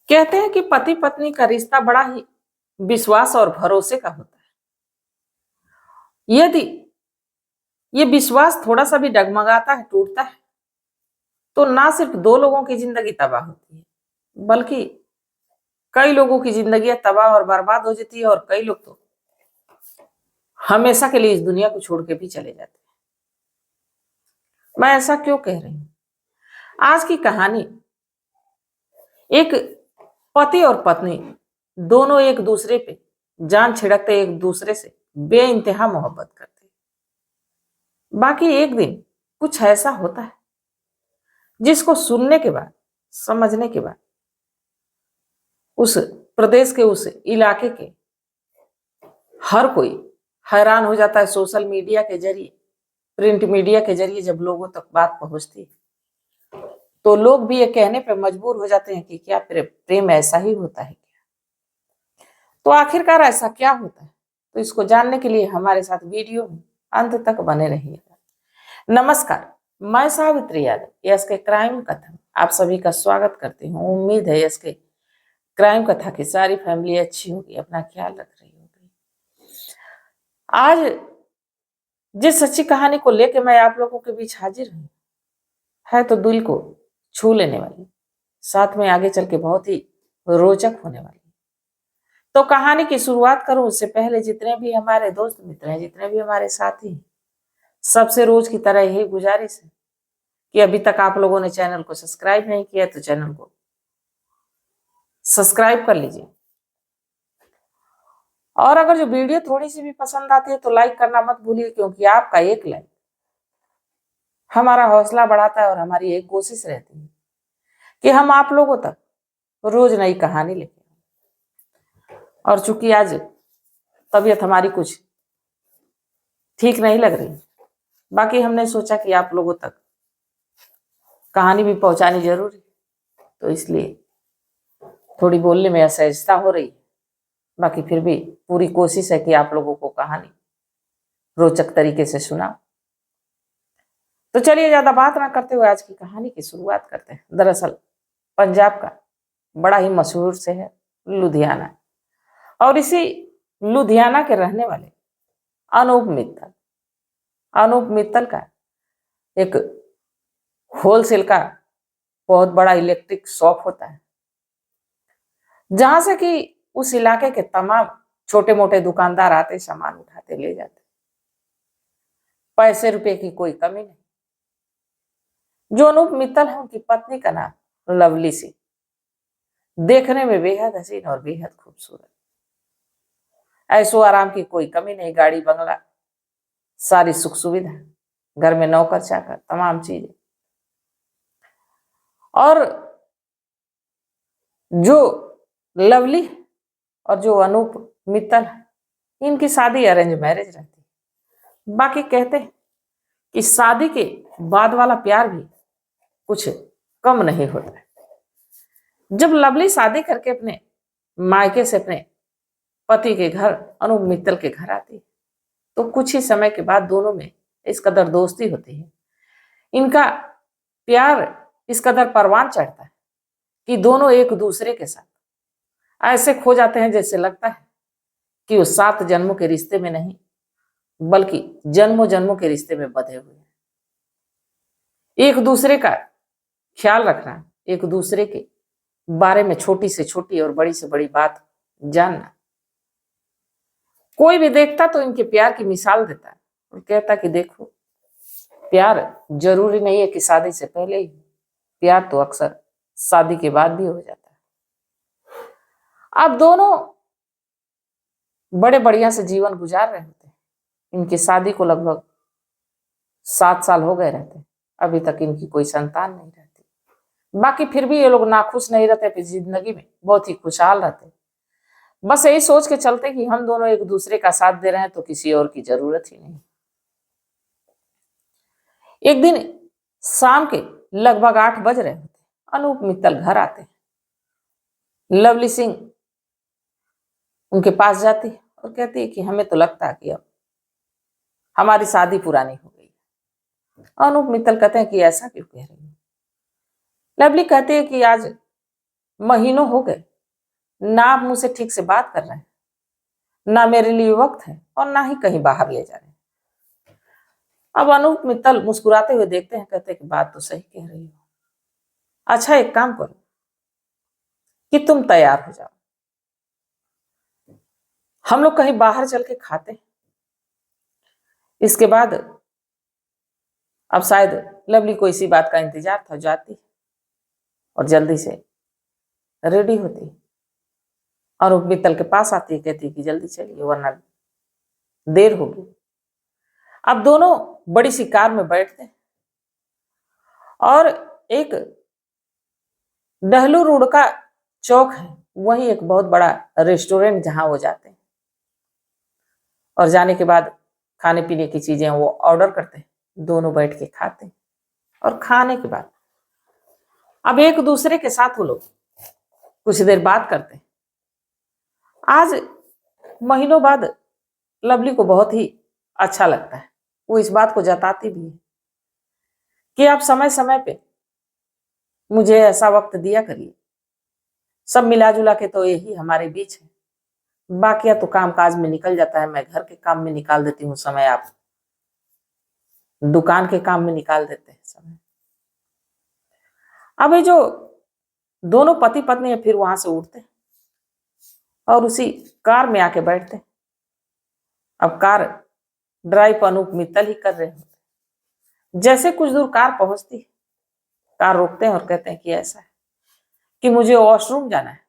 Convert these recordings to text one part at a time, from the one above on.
कहते हैं कि पति पत्नी का रिश्ता बड़ा ही विश्वास और भरोसे का होता है। यदि ये विश्वास थोड़ा सा भी डगमगाता है, टूटता है, तो ना सिर्फ दो लोगों की जिंदगी तबाह होती है, बल्कि कई लोगों की जिंदगी तबाह और बर्बाद हो जाती है, और कई लोग तो हमेशा के लिए इस दुनिया को छोड़ के भी चले जाते हैं। मैं ऐसा क्यों कह रही हूं? आज की कहानी एक पति और पत्नी दोनों एक दूसरे पे जान छिड़कते, एक दूसरे से बेइंतहा मोहब्बत करते। बाकी एक दिन कुछ ऐसा होता है जिसको सुनने के बाद, समझने के बाद उस प्रदेश के, उस इलाके के हर कोई हैरान हो जाता है। सोशल मीडिया के जरिए, प्रिंट मीडिया के जरिए जब लोगों तक बात पहुंचती है, तो लोग भी ये कहने पर मजबूर हो जाते हैं कि क्या प्रेम ऐसा ही होता है क्या? तो आखिरकार ऐसा क्या होता है? तो इसको जानने के लिए हमारे साथ वीडियो में अंत तक बने रहिएगा। नमस्कार, मैं सावित्री यादव, यस के क्राइम कथा आप सभी का स्वागत करती हूँ। उम्मीद है यस के क्राइम कथा की सारी फैमिली अच्छी होगी, अपना ख्याल रख रही होगी। आज जिस सच्ची कहानी को लेकर मैं आप लोगों के बीच हाजिर हूँ, है तो दिल को छू लेने वाली, साथ में आगे चल के बहुत ही रोचक होने वाली। तो कहानी की शुरुआत करूं उससे पहले जितने भी हमारे दोस्त मित्र हैं, जितने भी हमारे साथी हैं, सबसे रोज की तरह यही गुजारिश है कि अभी तक आप लोगों ने चैनल को सब्सक्राइब नहीं किया तो चैनल को सब्सक्राइब कर लीजिए, और अगर जो वीडियो थोड़ी सी भी पसंद आती है तो लाइक करना मत भूलिए, क्योंकि आपका एक लाइक हमारा हौसला बढ़ाता है और हमारी एक कोशिश रहती है कि हम आप लोगों तक रोज नई कहानी लेके। और चूंकि आज तबीयत हमारी कुछ ठीक नहीं लग रही, बाकी हमने सोचा कि आप लोगों तक कहानी भी पहुंचानी जरूरी, तो इसलिए थोड़ी बोलने में असहजता हो रही। बाकी फिर भी पूरी कोशिश है कि आप लोगों को कहानी रोचक तरीके से सुना। तो चलिए ज्यादा बात ना करते हुए आज की कहानी की शुरुआत करते हैं। दरअसल पंजाब का बड़ा ही मशहूर शहर है लुधियाना, और इसी लुधियाना के रहने वाले अनूप मित्तल का एक होलसेल का बहुत बड़ा इलेक्ट्रिक शॉप होता है, जहां से कि उस इलाके के तमाम छोटे मोटे दुकानदार आते, सामान उठाते, ले जाते। पैसे रुपए की कोई कमी नहीं। जो अनूप मित्तल है उनकी पत्नी का नाम लवली सी, देखने में बेहद हसीन और बेहद खूबसूरत। ऐसो आराम की कोई कमी नहीं, गाड़ी बंगला, सारी सुख सुविधा, घर में नौकर चाकर, तमाम चीजें। और जो लवली और जो अनूप मित्तल है, इनकी शादी अरेंज मैरिज रहती है। बाकी कहते हैं कि शादी के बाद वाला प्यार भी कुछ कम नहीं होता है। जब लवली शादी करके अपने मायके से अपने पति के घर, अनूप मित्तल के घर आती है, तो कुछ ही समय के बाद दोनों में इस कदर दोस्ती होती है, इनका प्यार इस कदर परवान चढ़ता है कि दोनों एक दूसरे के साथ ऐसे खो जाते हैं जैसे लगता है कि वो 7 जन्मों के रिश्ते में नहीं, बल्कि जन्मों जन्मों के रिश्ते में बंधे हुए हैं। एक दूसरे का ख्याल रखना, एक दूसरे के बारे में छोटी से छोटी और बड़ी से बड़ी बात जानना, कोई भी देखता तो इनके प्यार की मिसाल देता है और कहता कि देखो, प्यार जरूरी नहीं है कि शादी से पहले ही, प्यार तो अक्सर शादी के बाद भी हो जाता है। अब दोनों बड़े बढ़िया से जीवन गुजार रहे होते हैं। इनकी शादी को लगभग 7 साल हो गए रहते, अभी तक इनकी कोई संतान नहीं रहती। बाकी फिर भी ये लोग नाखुश नहीं रहते, अपनी जिंदगी में बहुत ही खुशहाल रहते। बस यही सोच के चलते कि हम दोनों एक दूसरे का साथ दे रहे हैं तो किसी और की जरूरत ही नहीं। एक दिन शाम के लगभग 8 बज रहे होते, अनूप मित्तल घर आते हैं। लवली सिंह उनके पास जाती है और कहती है कि हमें तो लगता है कि अब हमारी शादी पुरानी हो गई। अनूप मित्तल कहते हैं कि ऐसा क्यों कह रही है? लवली कहती है कि आज महीनों हो गए, ना आप मुझसे ठीक से बात कर रहे हैं, ना मेरे लिए वक्त है और ना ही कहीं बाहर ले जा रहे हैं। अब अनूप मित्तल मुस्कुराते हुए देखते हैं, कहते हैं कि बात तो सही कह रही हो। अच्छा, एक काम करो कि तुम तैयार हो जाओ, हम लोग कहीं बाहर चल के खाते हैं। इसके बाद अब शायद लवली को इसी बात का इंतजार था, जाती और जल्दी से रेडी होती और अनूप मित्तल के पास आती, कहती कि जल्दी चलिए वरना देर होगी। अब दोनों बड़ी सी कार में बैठते हैं और एक डहलू रोड का चौक है, वहीं एक बहुत बड़ा रेस्टोरेंट जहां वो जाते हैं और जाने के बाद खाने पीने की चीजें वो ऑर्डर करते हैं, दोनों बैठ के खाते हैं और खाने के बाद अब एक दूसरे के साथ वो लोग कुछ देर बात करते हैं। आज महीनों बाद लवली को बहुत ही अच्छा लगता है, वो इस बात को जताती भी है कि आप समय समय पे मुझे ऐसा वक्त दिया करिए, सब मिला जुला के तो यही हमारे बीच है, बाकी तो काम काज में निकल जाता है, मैं घर के काम में निकाल देती हूँ समय, आप दुकान के काम में निकाल देते हैं समय। अब ये जो दोनों पति पत्नी है फिर वहां से उठते हैं और उसी कार में आके बैठते हैं। अब कार ड्राइव अनूप मित्तल ही कर रहे हैं। जैसे कुछ दूर कार पहुंचती है, कार रोकते हैं और कहते हैं कि ऐसा है कि मुझे वॉशरूम जाना है,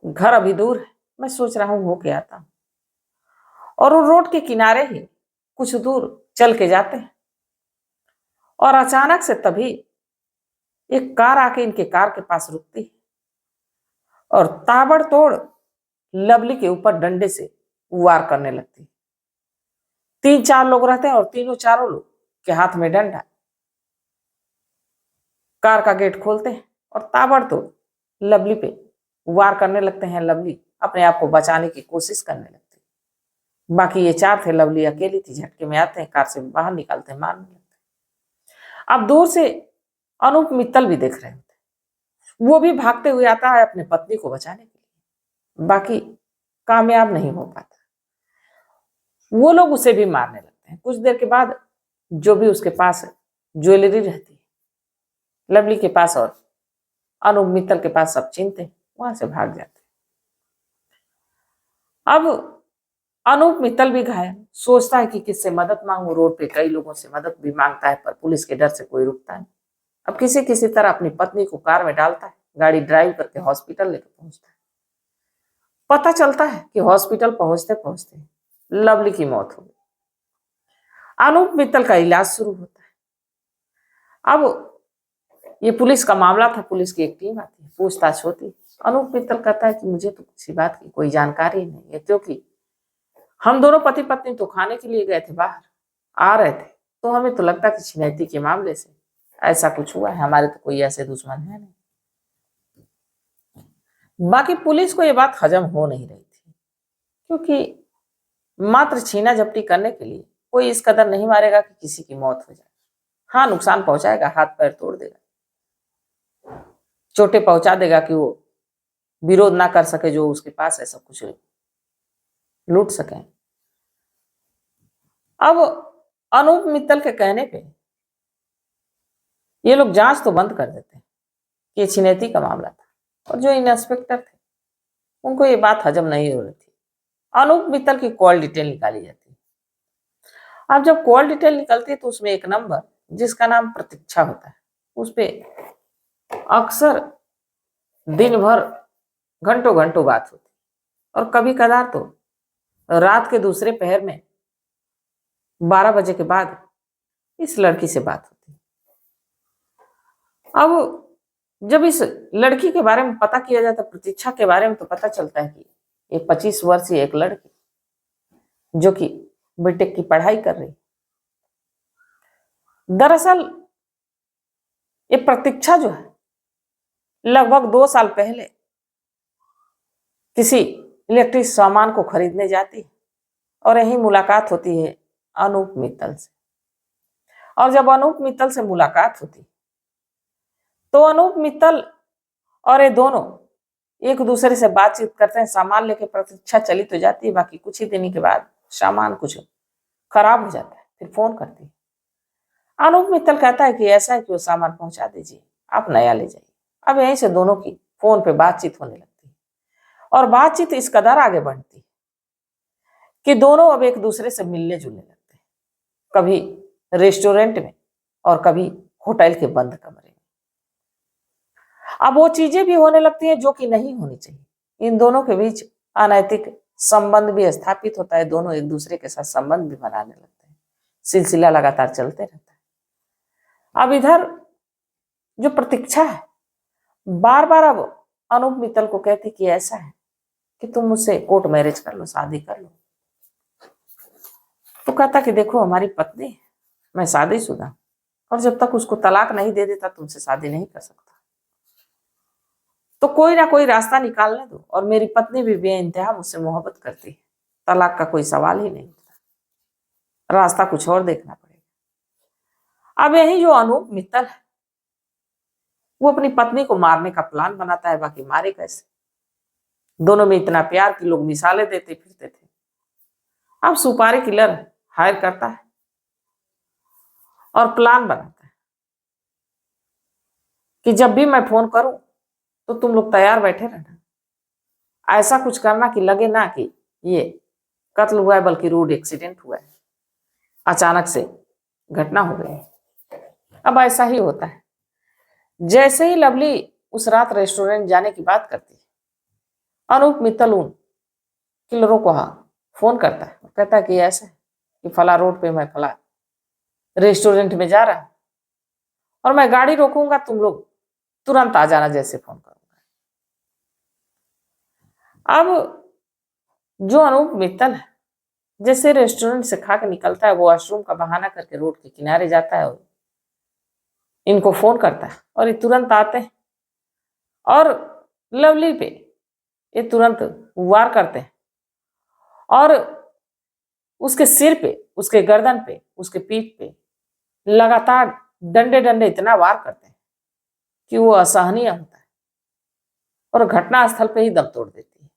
घर अभी दूर है, मैं सोच रहा हूं होके आता हूं। और वो रोड के किनारे ही कुछ दूर चल के जाते हैं और अचानक से तभी एक कार आके इनके कार के पास रुकती है और ताबड़तोड़ लवली के ऊपर डंडे से वार करने लगती है। 3-4 लोग रहते हैं और तीनों चारों लोग के हाथ में डंडा। कार का गेट खोलते हैं और ताबड़तोड़ लवली पे वार करने लगते हैं। लवली अपने आप को बचाने की कोशिश करने लगती है। बाकी ये 4 थे, लवली अकेली थी। झटके में आते हैं, कार से बाहर निकालते हैं, मारने लगते हैं। अब दूर से अनूप मित्तल भी देख रहे होते, वो भी भागते हुए आता है अपने पत्नी को बचाने के लिए, बाकी कामयाब नहीं हो पाता। वो लोग उसे भी मारने लगते हैं। कुछ देर के बाद जो भी उसके पास ज्वेलरी रहती है लवली के पास और अनूप मित्तल के पास, सब छीनते वहां से भाग जाते। अब अनूप मित्तल भी घायल, सोचता है कि किससे मदद मांगू। रोड पे कई लोगों से मदद भी मांगता है पर पुलिस के डर से कोई रुकता नहीं। अब किसी किसी तरह अपनी पत्नी को कार में डालता है, गाड़ी ड्राइव करके हॉस्पिटल लेकर पहुंचता है। पता चलता है कि हॉस्पिटल पहुंचते पहुंचते लवली की मौत हो गई। अनूप मित्तल का इलाज शुरू होता है। अब ये पुलिस का मामला था, पुलिस की एक टीम आती है, पूछताछ होती है। अनूप मित्तल कहता है कि मुझे तो किसी बात की कोई जानकारी नहीं है, क्योंकि हम दोनों पति पत्नी तो खाने के लिए गए थे, बाहर आ रहे थे, तो हमें तो लगता कि छिनैती के मामले से ऐसा कुछ हुआ है, हमारे तो कोई ऐसे दुश्मन है नहीं। बाकी पुलिस को ये बात हजम हो नहीं रही थी, क्योंकि मात्र छीना झपटी करने के लिए कोई इस कदर नहीं मारेगा कि किसी की मौत हो जाए। हाँ, नुकसान पहुंचाएगा, हाथ पैर तोड़ देगा, चोटें पहुंचा देगा कि वो विरोध ना कर सके, जो उसके पास है सब कुछ लूट सके। अब अनूप मित्तल के कहने पे ये लोग जांच तो बंद कर देते हैं कि छिनैती का मामला था, और जो इंस्पेक्टर थे उनको ये बात हजम नहीं हो रही थी। अनूप मित्तल की कॉल डिटेल निकाली जाती है। अब जब कॉल डिटेल निकलती है तो उसमें एक नंबर जिसका नाम प्रतीक्षा होता है, उस पर अक्सर दिन भर घंटों घंटों बात होती, और कभी कदार तो रात के दूसरे पहर में 12 बजे के बाद इस लड़की से बात होती। अब जब इस लड़की के बारे में पता किया जाता, प्रतीक्षा के बारे में, तो पता चलता है कि ये 25 वर्षीय एक लड़की जो कि बीटेक की पढ़ाई कर रही। दरअसल ये प्रतीक्षा जो है लगभग 2 साल पहले किसी इलेक्ट्रिक सामान को खरीदने जाती है और यही मुलाकात होती है अनूप मित्तल से। और जब अनूप मित्तल से मुलाकात होती तो अनूप मित्तल और ये दोनों एक दूसरे से बातचीत करते हैं, सामान लेके प्रतीक्षा चली तो जाती है, बाकी कुछ ही दिन के बाद सामान कुछ खराब हो जाता है, फिर फोन करती है। अनूप मित्तल कहता है कि ऐसा है कि वो सामान पहुंचा दीजिए, आप नया ले जाइए। अब यहीं से दोनों की फोन पे बातचीत होने लगती है और बातचीत इस कदर आगे बढ़ती है कि दोनों अब एक दूसरे से मिलने जुलने लगते हैं, कभी रेस्टोरेंट में और कभी होटल के बंद कमरे में। अब वो चीजें भी होने लगती हैं जो कि नहीं होनी चाहिए। इन दोनों के बीच अनैतिक संबंध भी स्थापित होता है, दोनों एक दूसरे के साथ संबंध भी बनाने लगते हैं, सिलसिला लगातार चलते रहता है। अब इधर जो प्रतीक्षा है बार बार अब अनूप मित्तल को कहती कि ऐसा है कि तुम मुझसे कोर्ट मैरिज कर लो, शादी कर लो। तो कहता कि देखो हमारी पत्नी है, मैं शादीशुदा हूं और जब तक उसको तलाक नहीं दे देता तुमसे शादी नहीं कर सकता, तो कोई ना कोई रास्ता निकालने दो। और मेरी पत्नी भी बेइंतहा मुझसे मोहब्बत करती है, तलाक का कोई सवाल ही नहीं, रास्ता कुछ और देखना पड़ेगा। अब यही जो अनूप मित्तल है वो अपनी पत्नी को मारने का प्लान बनाता है, बाकी मारे कैसे। दोनों में इतना प्यार कि लोग मिसालें देते फिरते थे। अब सुपारी किलर हायर करता है और प्लान बनाता है कि जब भी मैं फोन करूं तो तुम लोग तैयार बैठे रहना, ऐसा कुछ करना कि लगे ना कि ये कत्ल हुआ है बल्कि रोड एक्सीडेंट हुआ है, अचानक से घटना हो गई। अब ऐसा ही होता है। जैसे ही लवली उस रात रेस्टोरेंट जाने की बात करती है, अनूप मित्तल उन किलरों को फोन करता है, कहता है कि ऐसा है कि फला रोड पे मैं फला रेस्टोरेंट में जा रहा हूं और मैं गाड़ी रोकूंगा, तुम लोग तुरंत आ जाना जैसे फोन करूंगा। अब जो अनूप मित्तल है जैसे रेस्टोरेंट से खा के निकलता है, वो वॉशरूम का बहाना करके रोड के किनारे जाता है और इनको फोन करता है और ये तुरंत आते हैं और लवली पे ये तुरंत वार करते हैं और उसके सिर पे, उसके गर्दन पे, उसके पीठ पे लगातार डंडे डंडे इतना वार करते हैं कि वो असहनीय होता है और घटना स्थल पे ही दम तोड़ देती है।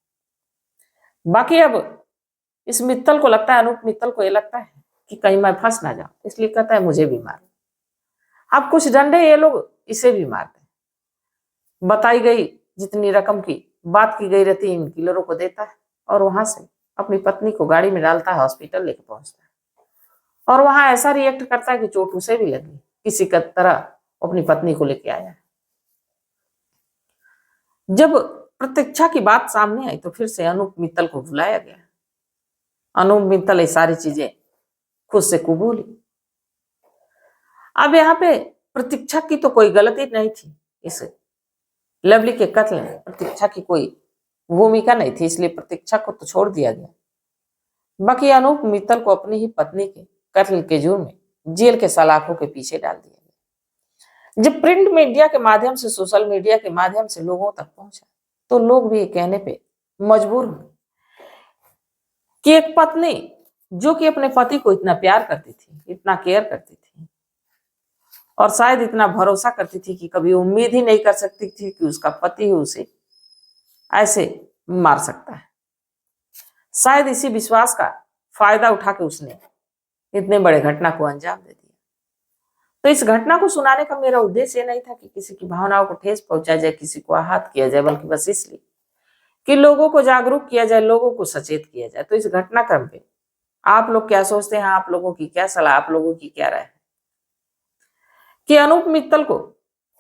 बाकी अब इस मित्तल को लगता है, अनूप मित्तल को ये लगता है कि कहीं मैं फंस ना जाऊं, इसलिए कहता है मुझे भी मारो। अब कुछ डंडे ये लोग इसे भी मारते हैं। बताई गई जितनी रकम की बात की गई रहती है इन किलरों को देता है और वहां से अपनी पत्नी को गाड़ी में डालता है, हॉस्पिटल लेके पहुंचता है और वहां ऐसा रिएक्ट करता है कि चोट उसे भी लगी, किसी का तरह अपनी पत्नी को लेके आया। जब प्रतीक्षा की बात सामने आई तो फिर से अनूप मित्तल को बुलाया गया। अनूप मित्तल ये सारी चीजें खुद से कबूली। अब यहाँ पे प्रतीक्षा की तो कोई गलती नहीं थी, इस लवली के कत्ल में प्रतीक्षा की कोई भूमिका नहीं थी, इसलिए प्रतीक्षा को तो छोड़ दिया गया। बाकी अनूप मित्तल को अपनी ही पत्नी के कत्ल के जुर्म में जेल के सलाखों के पीछे डाल दिया गया। जब प्रिंट मीडिया के माध्यम से, सोशल मीडिया के माध्यम से लोगों तक पहुंचा तो लोग भी ये कहने पे मजबूर हुए कि एक पत्नी जो कि अपने पति को इतना प्यार करती थी, इतना केयर करती थी और शायद इतना भरोसा करती थी कि कभी उम्मीद ही नहीं कर सकती थी कि उसका पति उसे ऐसे मार सकता है, शायद इसी विश्वास का फायदा उठा के उसने इतने बड़े घटना को अंजाम दे दिया। तो इस घटना को सुनाने का मेरा उद्देश्य ये नहीं था कि किसी की भावनाओं को ठेस पहुंचाया जाए, किसी को आहत किया जाए, बल्कि बस इसलिए कि लोगों को जागरूक किया जाए, लोगों को सचेत किया जाए। तो इस घटनाक्रम पे आप लोग क्या सोचते हैं, आप लोगों की क्या सलाह, आप लोगों की क्या राय है कि अनूप मित्तल को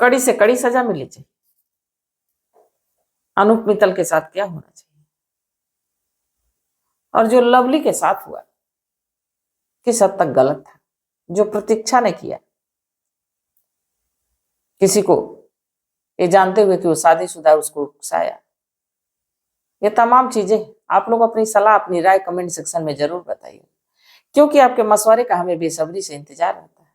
कड़ी से कड़ी सजा मिलनी चाहिए? अनूप मित्तल के साथ क्या होना चाहिए? और जो लवली के साथ हुआ किस हद तक गलत था? जो प्रतीक्षा ने किया किसी को ये जानते हुए कि वो शादीशुदा उसको उकसाया, ये तमाम चीजें आप लोग अपनी सलाह, अपनी राय कमेंट सेक्शन में जरूर बताइए, क्योंकि आपके मशवरे का हमें बेसब्री से इंतजार रहता है।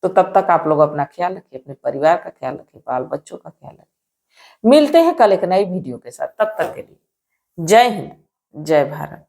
तो तब तक आप लोग अपना ख्याल रखिए, अपने परिवार का ख्याल रखिए, बाल बच्चों का ख्याल रखिए। मिलते हैं कल एक नई वीडियो के साथ, तब तक के लिए जय हिंद, जय भारत।